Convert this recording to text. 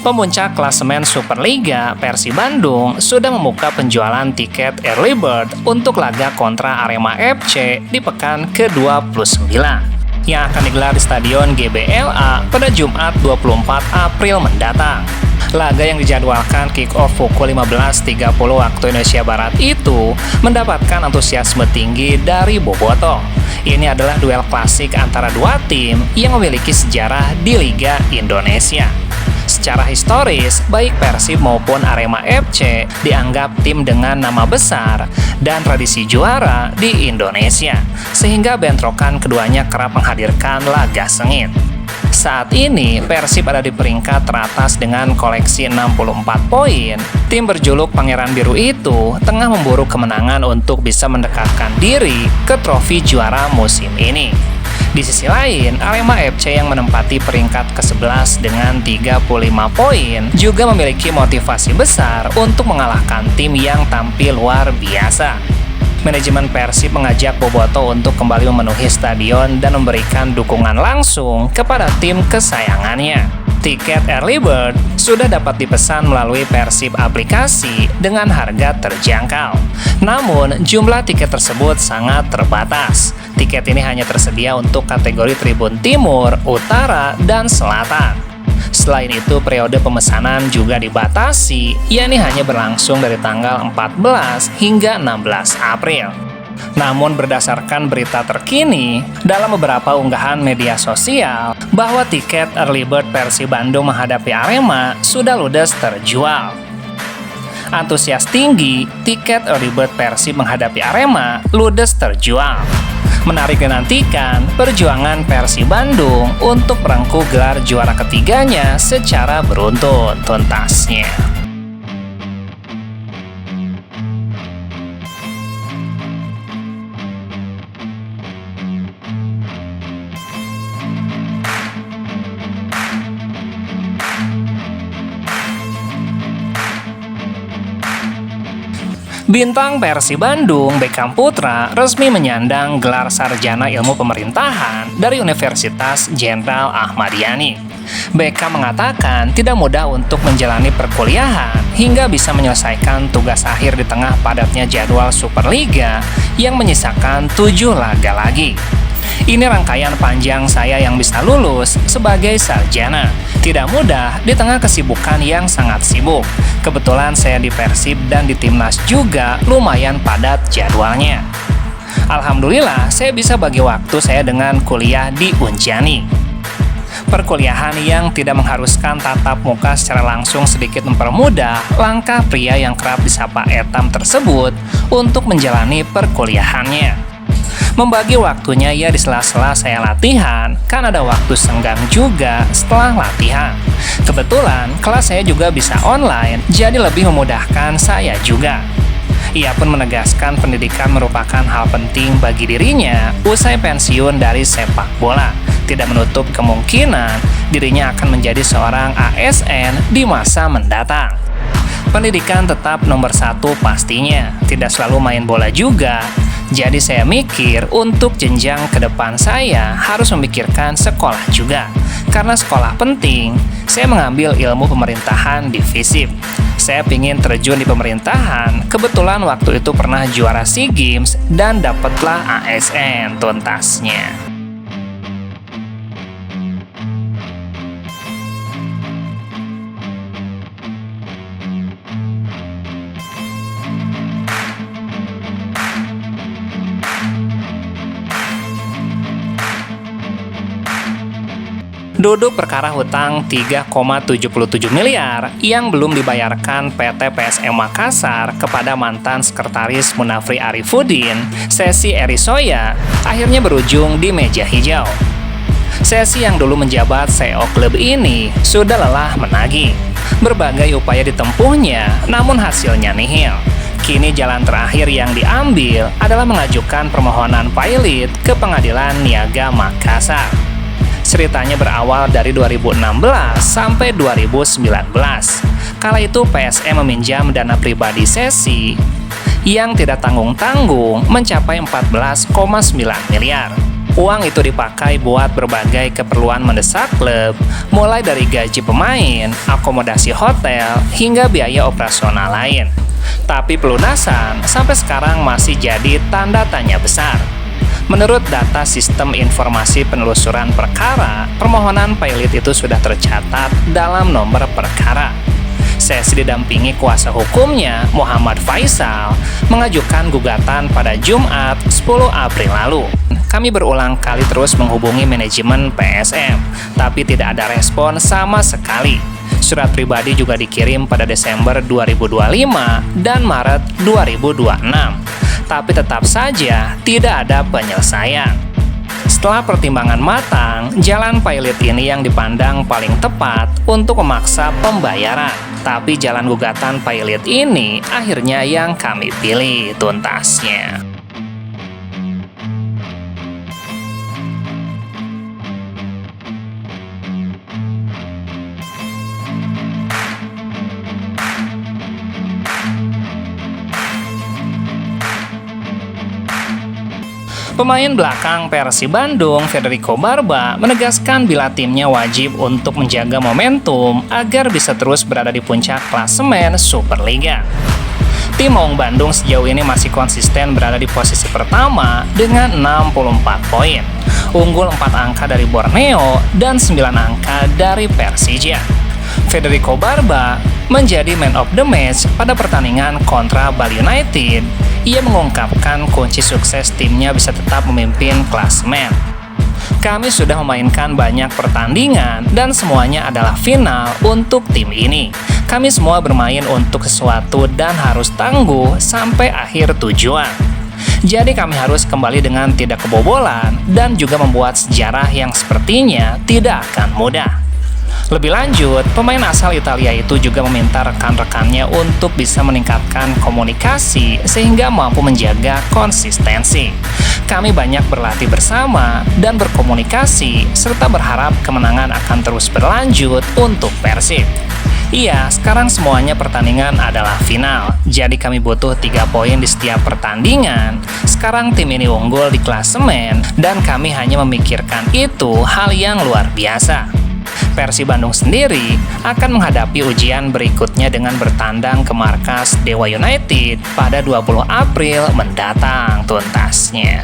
Pemuncak klasemen Superliga, Persib Bandung sudah membuka penjualan tiket early bird untuk laga kontra Arema FC di pekan ke-29 yang akan digelar di Stadion GBLA pada Jumat 24 April mendatang. Laga yang dijadwalkan kick-off pukul 15.30 waktu Indonesia Barat itu mendapatkan antusiasme tinggi dari bobotoh. Ini adalah duel klasik antara dua tim yang memiliki sejarah di Liga Indonesia. Secara historis, baik Persib maupun Arema FC dianggap tim dengan nama besar dan tradisi juara di Indonesia, sehingga bentrokan keduanya kerap menghadirkan laga sengit. Saat ini, Persib ada di peringkat teratas dengan koleksi 64 poin. Tim berjuluk Pangeran Biru itu tengah memburu kemenangan untuk bisa mendekatkan diri ke trofi juara musim ini. Di sisi lain, Arema FC yang menempati peringkat ke-11 dengan 35 poin juga memiliki motivasi besar untuk mengalahkan tim yang tampil luar biasa. Manajemen Persib mengajak bobotoh untuk kembali memenuhi stadion dan memberikan dukungan langsung kepada tim kesayangannya. Tiket early bird sudah dapat dipesan melalui Persib aplikasi dengan harga terjangkau. Namun, jumlah tiket tersebut sangat terbatas. Tiket ini hanya tersedia untuk kategori Tribun Timur, Utara, dan Selatan. Selain itu, periode pemesanan juga dibatasi, yakni hanya berlangsung dari tanggal 14 hingga 16 April. Namun berdasarkan berita terkini, dalam beberapa unggahan media sosial, bahwa tiket early bird Persib Bandung menghadapi Arema sudah ludes terjual. Antusias tinggi, tiket early bird Persib menghadapi Arema ludes terjual. Menarik dinantikan perjuangan Persib Bandung untuk merengkuh gelar juara ketiganya secara beruntun tuntasnya. Bintang Persib Bandung, Beckham Putra, resmi menyandang gelar sarjana ilmu pemerintahan dari Universitas Jenderal Ahmad Yani. Beckham mengatakan tidak mudah untuk menjalani perkuliahan hingga bisa menyelesaikan tugas akhir di tengah padatnya jadwal Superliga yang menyisakan 7 laga lagi. Ini rangkaian panjang saya yang bisa lulus sebagai sarjana. Tidak mudah di tengah kesibukan yang sangat sibuk. Kebetulan saya di Persib dan di Timnas juga lumayan padat jadwalnya. Alhamdulillah, saya bisa bagi waktu saya dengan kuliah di Unjani. Perkuliahan yang tidak mengharuskan tatap muka secara langsung sedikit mempermudah langkah pria yang kerap disapa etam tersebut untuk menjalani perkuliahannya. Membagi waktunya ya di sela-sela saya latihan, kan ada waktu senggang juga setelah latihan. Kebetulan kelas saya juga bisa online, jadi lebih memudahkan saya juga. Ia pun menegaskan pendidikan merupakan hal penting bagi dirinya usai pensiun dari sepak bola. Tidak menutup kemungkinan dirinya akan menjadi seorang ASN di masa mendatang. Pendidikan tetap nomor satu pastinya, tidak selalu main bola juga. Jadi saya mikir untuk jenjang ke depan saya harus memikirkan sekolah juga. Karena sekolah penting, saya mengambil ilmu pemerintahan di FISIP. Saya pingin terjun di pemerintahan, kebetulan waktu itu pernah juara SEA Games dan dapatlah ASN tuntasnya. Duduk perkara hutang 3,77 miliar yang belum dibayarkan PT PSM Makassar kepada mantan sekretaris Munafri Arifuddin, Sesi Erisoya, akhirnya berujung di meja hijau. Sesi yang dulu menjabat CEO klub ini sudah lelah menagih. Berbagai upaya ditempuhnya, namun hasilnya nihil. Kini jalan terakhir yang diambil adalah mengajukan permohonan pailit ke Pengadilan Niaga Makassar. Ceritanya berawal dari 2016 sampai 2019. Kala itu PSM meminjam dana pribadi Sesi yang tidak tanggung-tanggung mencapai 14,9 miliar. Uang itu dipakai buat berbagai keperluan mendesak klub, mulai dari gaji pemain, akomodasi hotel, hingga biaya operasional lain. Tapi pelunasan sampai sekarang masih jadi tanda tanya besar. Menurut data Sistem Informasi Penelusuran Perkara, permohonan Pailit itu sudah tercatat dalam nomor perkara. Sesi didampingi kuasa hukumnya, Muhammad Faisal, mengajukan gugatan pada Jumat 10 April lalu. Kami berulang kali terus menghubungi manajemen PSM, tapi tidak ada respon sama sekali. Surat pribadi juga dikirim pada Desember 2025 dan Maret 2026, tapi tetap saja tidak ada penyelesaian. Setelah pertimbangan matang, jalan Pailit ini yang dipandang paling tepat untuk memaksa pembayaran. Tapi jalan gugatan Pailit ini akhirnya yang kami pilih tuntasnya. Pemain belakang Persib Bandung, Federico Barba, menegaskan bila timnya wajib untuk menjaga momentum agar bisa terus berada di puncak klasemen Superliga. Tim Maung Bandung sejauh ini masih konsisten berada di posisi pertama dengan 64 poin, unggul 4 angka dari Borneo dan 9 angka dari Persija. Federico Barba menjadi man of the match pada pertandingan kontra Bali United. Ia mengungkapkan kunci sukses timnya bisa tetap memimpin klasemen. Kami sudah memainkan banyak pertandingan dan semuanya adalah final untuk tim ini. Kami semua bermain untuk sesuatu dan harus tangguh sampai akhir tujuan. Jadi kami harus kembali dengan tidak kebobolan dan juga membuat sejarah yang sepertinya tidak akan mudah. Lebih lanjut, pemain asal Italia itu juga meminta rekan-rekannya untuk bisa meningkatkan komunikasi sehingga mampu menjaga konsistensi. Kami banyak berlatih bersama dan berkomunikasi serta berharap kemenangan akan terus berlanjut untuk Persib. Iya, sekarang semuanya pertandingan adalah final, jadi kami butuh 3 poin di setiap pertandingan. Sekarang tim ini unggul di klasemen dan kami hanya memikirkan itu hal yang luar biasa. Persib Bandung sendiri akan menghadapi ujian berikutnya dengan bertandang ke markas Dewa United pada 20 April mendatang tuntasnya.